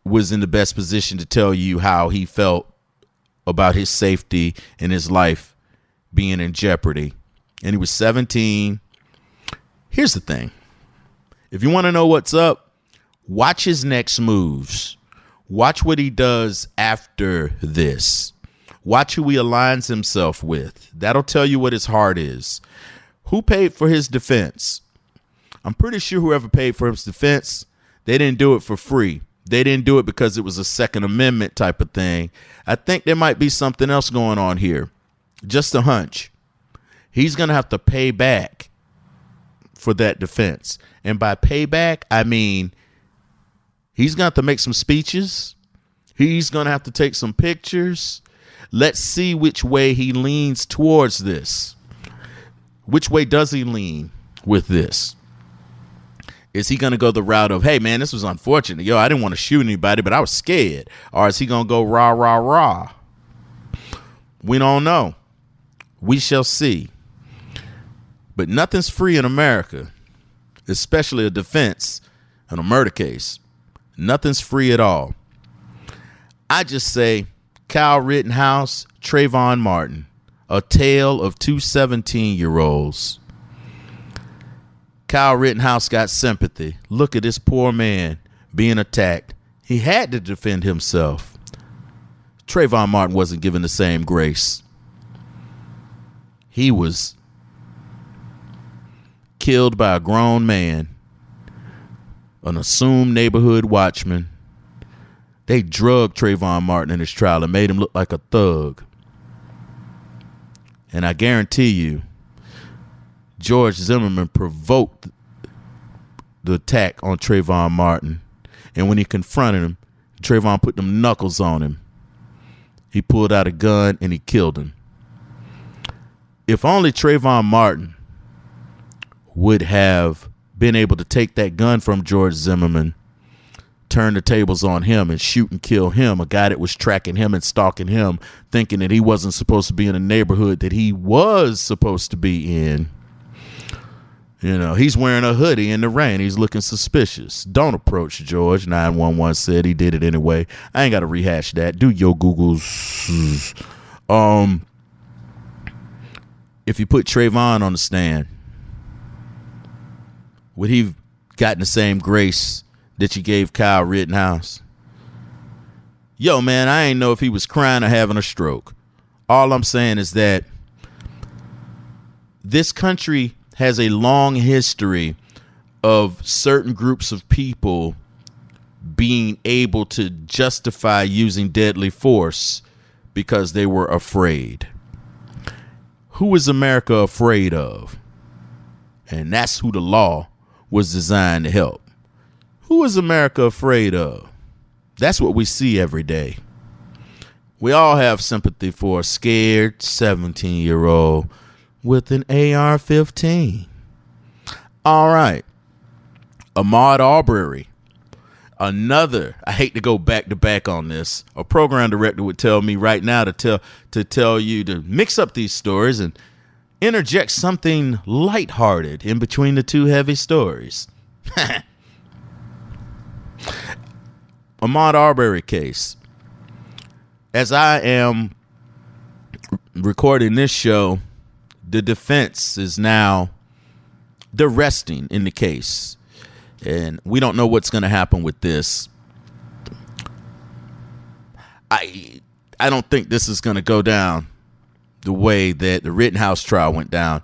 was in the best position to tell you how he felt about his safety and his life being in jeopardy. And he was 17. Here's the thing. If you want to know what's up, watch his next moves. Watch what he does after this. Watch who he aligns himself with. That'll tell you what his heart is. Who paid for his defense? I'm pretty sure whoever paid for his defense, they didn't do it for free. They didn't do it because it was a Second Amendment type of thing. I think there might be something else going on here. Just a hunch. He's going to have to pay back for that defense. And by payback, I mean he's going to have to make some speeches. He's going to have to take some pictures. Let's see which way he leans towards this. Which way does he lean with this? Is he going to go the route of, hey, man, this was unfortunate. Yo, I didn't want to shoot anybody, but I was scared. Or is he going to go rah, rah, rah? We don't know. We shall see. But nothing's free in America, especially a defense in a murder case. Nothing's free at all. I just say Kyle Rittenhouse, Trayvon Martin, a tale of two 17-year-olds. Kyle Rittenhouse got sympathy. Look at this poor man being attacked. He had to defend himself. Trayvon Martin wasn't given the same grace. He was killed by a grown man, an assumed neighborhood watchman. They drugged Trayvon Martin in his trial and made him look like a thug. And I guarantee you, George Zimmerman provoked the attack on Trayvon Martin. And when he confronted him, Trayvon put them knuckles on him. He pulled out a gun and he killed him. If only Trayvon Martin would have been able to take that gun from George Zimmerman, turn the tables on him and shoot and kill him, a guy that was tracking him and stalking him, thinking that he wasn't supposed to be in a neighborhood that he was supposed to be in. You know, he's wearing a hoodie in the rain. He's looking suspicious. Don't approach George. 911 said he did it anyway. I ain't got to rehash that. Do your Googles. If you put Trayvon on the stand, would he have gotten the same grace that you gave Kyle Rittenhouse? Yo, man, I ain't know if he was crying or having a stroke. All I'm saying is that this country has a long history of certain groups of people being able to justify using deadly force because they were afraid. Who is America afraid of? And that's who the law was designed to help. Who is America afraid of? That's what we see every day. We all have sympathy for a scared 17-year-old with an AR-15. All right. Ahmaud Aubery. Another, I hate to go back to back on this. A program director would tell me right now to tell you to mix up these stories and interject something lighthearted in between the two heavy stories. Ahmaud Aubery case. As I am recording this show, the defense is now, they're resting in the case. And we don't know what's going to happen with this. I don't think this is going to go down the way that the Rittenhouse trial went down.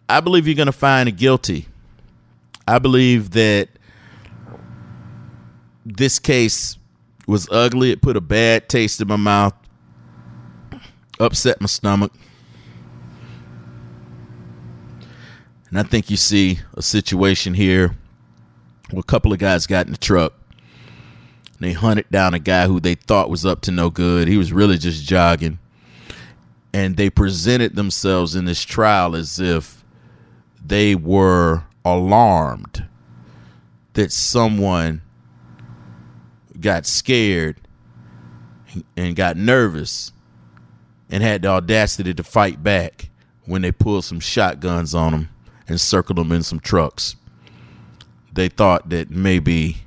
I believe you're going to find a guilty. I believe that this case was ugly. It put a bad taste in my mouth, upset my stomach. And I think you see a situation here where a couple of guys got in the truck. And they hunted down a guy who they thought was up to no good. He was really just jogging. and they presented themselves in this trial as if they were alarmed that someone got scared and got nervous and had the audacity to fight back when they pulled some shotguns on them and circled them in some trucks. They thought that maybe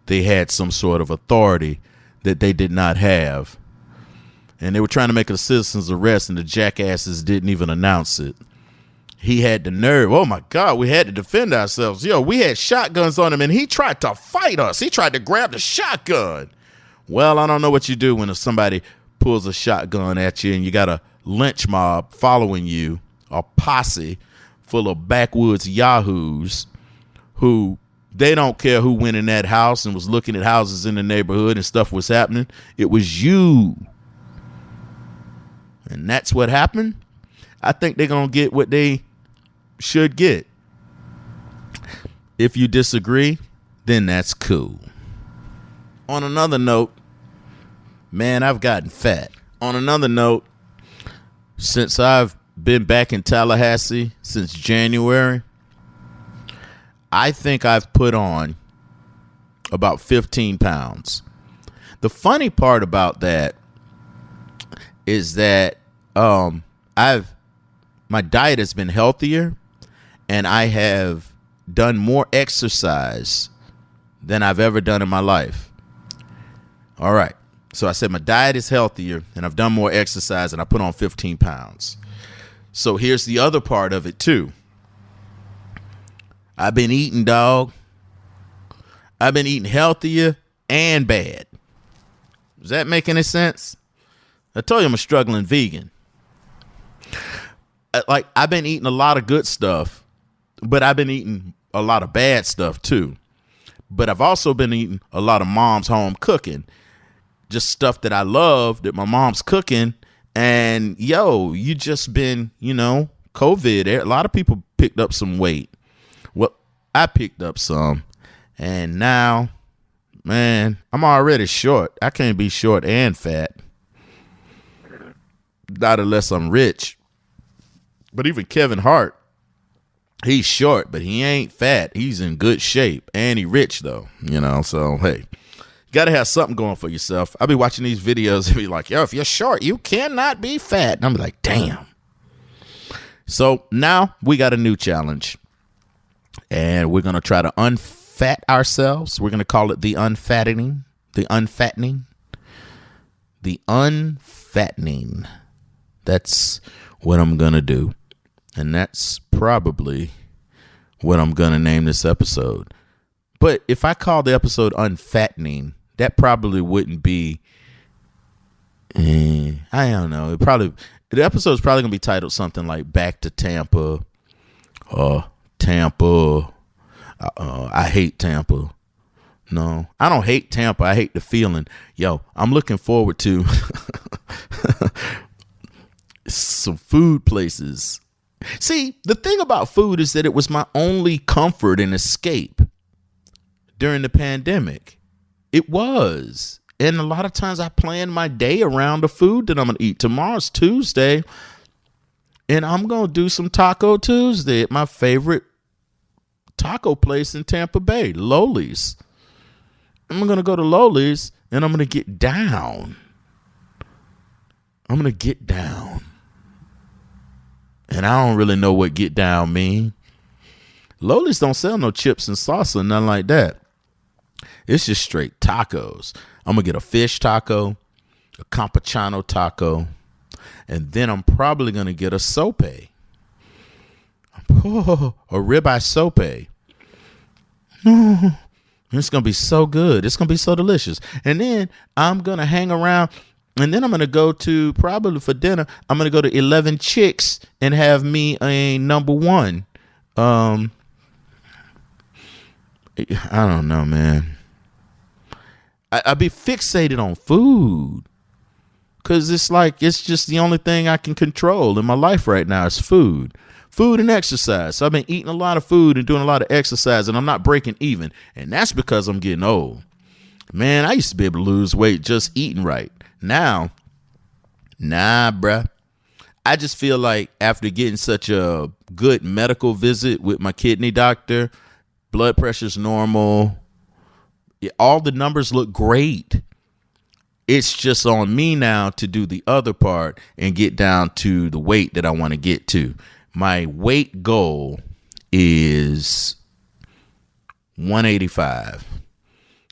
they had some sort of authority that they did not have. And they were trying to make a citizen's arrest, and the jackasses didn't even announce it. He had the nerve. Oh, my God, we had to defend ourselves. Yo, we had shotguns on him, and he tried to fight us. He tried to grab the shotgun. Well, I don't know what you do when somebody pulls a shotgun at you and you got a lynch mob following you, a posse full of backwoods yahoos who they don't care who went in that house and was looking at houses in the neighborhood and stuff was happening. It was you. And that's what happened. I think they're going to get what they should get. If you disagree, then that's cool. On another note, man, I've gotten fat. On another note, since I've been back in Tallahassee since January, I think I've put on about 15 pounds. The funny part about that is that my diet has been healthier, and I have done more exercise than I've ever done in my life. All right. So I said my diet is healthier, and I've done more exercise, and I put on 15 pounds. So here's the other part of it, too. I've been eating, dog. I've been eating healthier and bad. Does that make any sense? I told you I'm a struggling vegan. Like, I've been eating a lot of good stuff, but I've been eating a lot of bad stuff, too. But I've also been eating a lot of mom's home cooking. Just stuff that I love that my mom's cooking. And, yo, you just been, COVID. A lot of people picked up some weight. Well, I picked up some. And now, man, I'm already short. I can't be short and fat. Not unless I'm rich. But even Kevin Hart, he's short, but he ain't fat. He's in good shape. And he rich, though. So, hey, you got to have something going for yourself. I'll be watching these videos and be like, yo, if you're short, you cannot be fat. And I'm like, damn. So now we got a new challenge. And we're going to try to unfat ourselves. We're going to call it the unfattening. The unfattening. The unfattening. That's what I'm going to do. And that's probably what I'm going to name this episode. But if I call the episode unfattening, that probably wouldn't be, I don't know. The episode's probably going to be titled something like Back to Tampa, Tampa. I hate Tampa. No, I don't hate Tampa. I hate the feeling. Yo, I'm looking forward to some food places. See, the thing about food is that it was my only comfort and escape during the pandemic. It was. And a lot of times I plan my day around the food that I'm going to eat. Tomorrow's Tuesday, and I'm going to do some Taco Tuesday at my favorite taco place in Tampa Bay, Loli's. I'm going to go to Loli's, and I'm going to get down. I'm going to get down. And I don't really know what get down mean. Loli's don't sell no chips and salsa, nothing like that. It's just straight tacos. I'm going to get a fish taco, a campechano taco, and then I'm probably going to get a sope. A ribeye sope. It's going to be so good. It's going to be so delicious. And then I'm going to hang around. And then I'm going to go to, probably for dinner, I'm going to go to 11 Chicks and have me a number one. I don't know, man. I be fixated on food because it's just the only thing I can control in my life right now is food and exercise. So I've been eating a lot of food and doing a lot of exercise, and I'm not breaking even. And that's because I'm getting old. Man, I used to be able to lose weight just eating right. Now, nah, bruh. I just feel like after getting such a good medical visit with my kidney doctor, blood pressure's normal. All the numbers look great. It's just on me now to do the other part and get down to the weight that I want to get to. My weight goal is 185.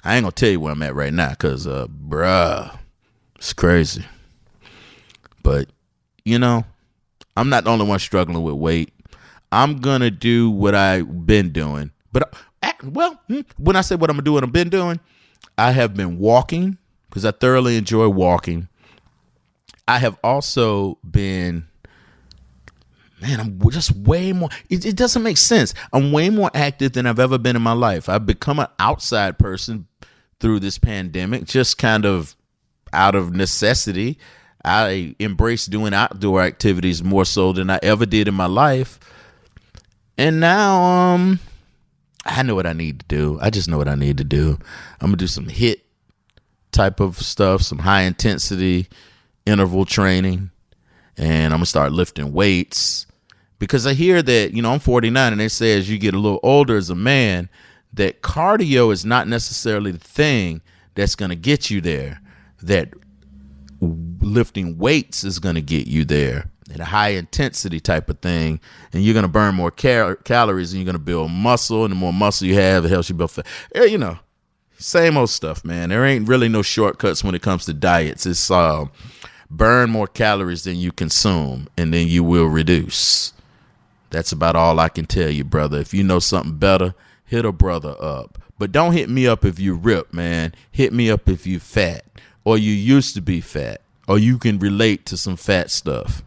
I ain't gonna tell you where I'm at right now because, bruh, it's crazy. But, you know, I'm not the only one struggling with weight. I'm gonna do what I've been doing. But, when I say what I'm gonna do what I've been doing, I have been walking because I thoroughly enjoy walking. I have also been, I'm just way more. It doesn't make sense. I'm way more active than I've ever been in my life. I've become an outside person through this pandemic, just kind of out of necessity. I embrace doing outdoor activities more so than I ever did in my life. And now, I know what I need to do. I just know what I need to do. I'm going to do some HIIT type of stuff, some high intensity interval training. And I'm going to start lifting weights because I hear that, I'm 49 and they say as you get a little older as a man, that cardio is not necessarily the thing that's going to get you there, that lifting weights is going to get you there at a high intensity type of thing. And you're going to burn more calories and you're going to build muscle. And the more muscle you have, it helps you build fat. Same old stuff, man. There ain't really no shortcuts when it comes to diets. It's burn more calories than you consume, and then you will reduce. That's about all I can tell you, brother. If you know something better, hit a brother up. But don't hit me up if you rip, man. Hit me up if you fat, or you used to be fat, or you can relate to some fat stuff.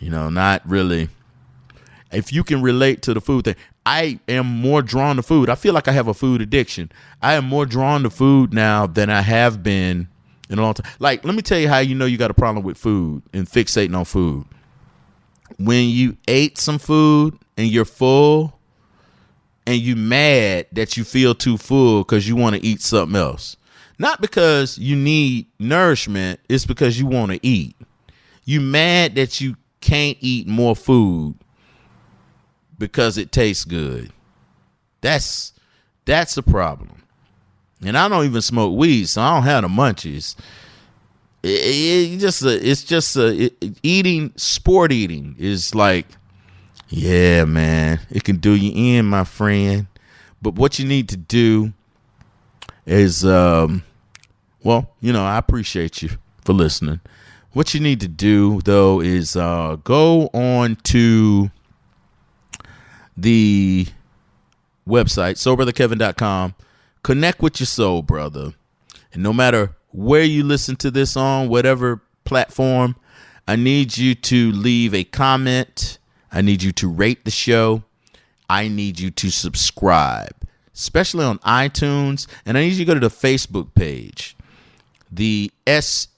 Not really. If you can relate to the food thing, I am more drawn to food. I feel like I have a food addiction. I am more drawn to food now than I have been in a long time. Like, let me tell you how you got a problem with food and fixating on food. When you ate some food and you're full and you mad that you feel too full because you want to eat something else. Not because you need nourishment, it's because you want to eat. You mad that you can't eat more food because it tastes good. That's a problem. And I don't even smoke weed, so I don't have the munchies. Sport eating is like, yeah, man, it can do you in, my friend. But what you need to do is, I appreciate you for listening. What you need to do, though, is go on to the website, soulbrotherkevin.com. Connect with your soul brother. And no matter where you listen to this on, whatever platform, I need you to leave a comment. I need you to rate the show. I need you to subscribe, especially on iTunes. And I need you to go to the Facebook page. The SBK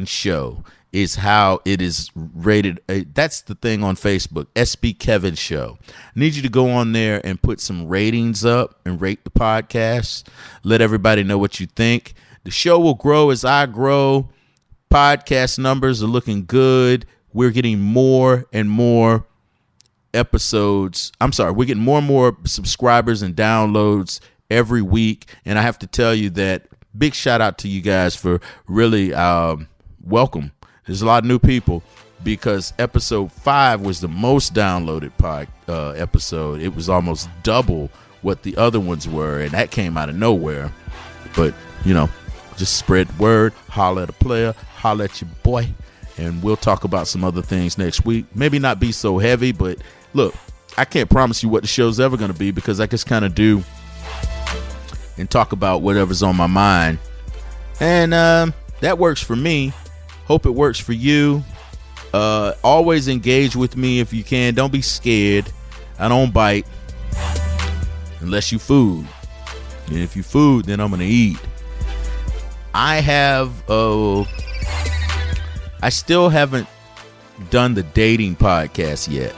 Show is how it is rated. That's the thing on Facebook, SBK Show. I need you to go on there and put some ratings up and rate the podcast. Let everybody know what you think. The show will grow as I grow. Podcast numbers are looking good. We're getting more and more episodes. We're getting more and more subscribers and downloads every week. And I have to tell you that big shout out to you guys for really welcome. There's a lot of new people because episode 5 was the most downloaded episode. It was almost double what the other ones were, and that came out of nowhere. But, just spread the word, holler at a player, holler at your boy, and we'll talk about some other things next week. Maybe not be so heavy, but look, I can't promise you what the show's ever going to be because I just kind of do and talk about whatever's on my mind. And that works for me. Hope it works for you. Always engage with me if you can. Don't be scared. I don't bite unless you food. And if you food, then I'm going to eat. I still haven't done the dating podcast yet.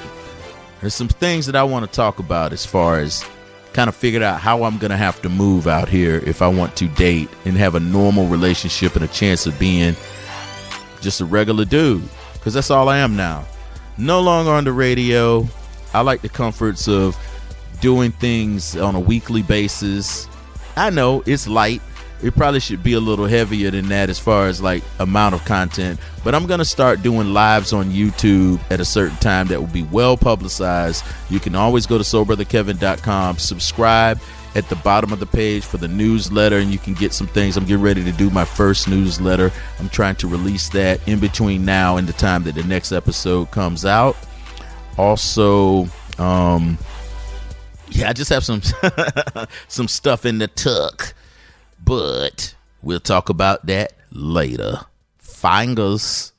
There's some things that I want to talk about as far as kind of figured out how I'm going to have to move out here if I want to date and have a normal relationship and a chance of being just a regular dude. because that's all I am now. No longer on the radio. I like the comforts of doing things on a weekly basis. I know it's light. It probably should be a little heavier than that as far as like amount of content, but I'm going to start doing lives on YouTube at a certain time that will be well publicized. You can always go to soulbrotherkevin.com, subscribe at the bottom of the page for the newsletter, and you can get some things. I'm getting ready to do my first newsletter. I'm trying to release that in between now and the time that the next episode comes out. Also, I just have some some stuff in the tuck, but we'll talk about that later. Fingers.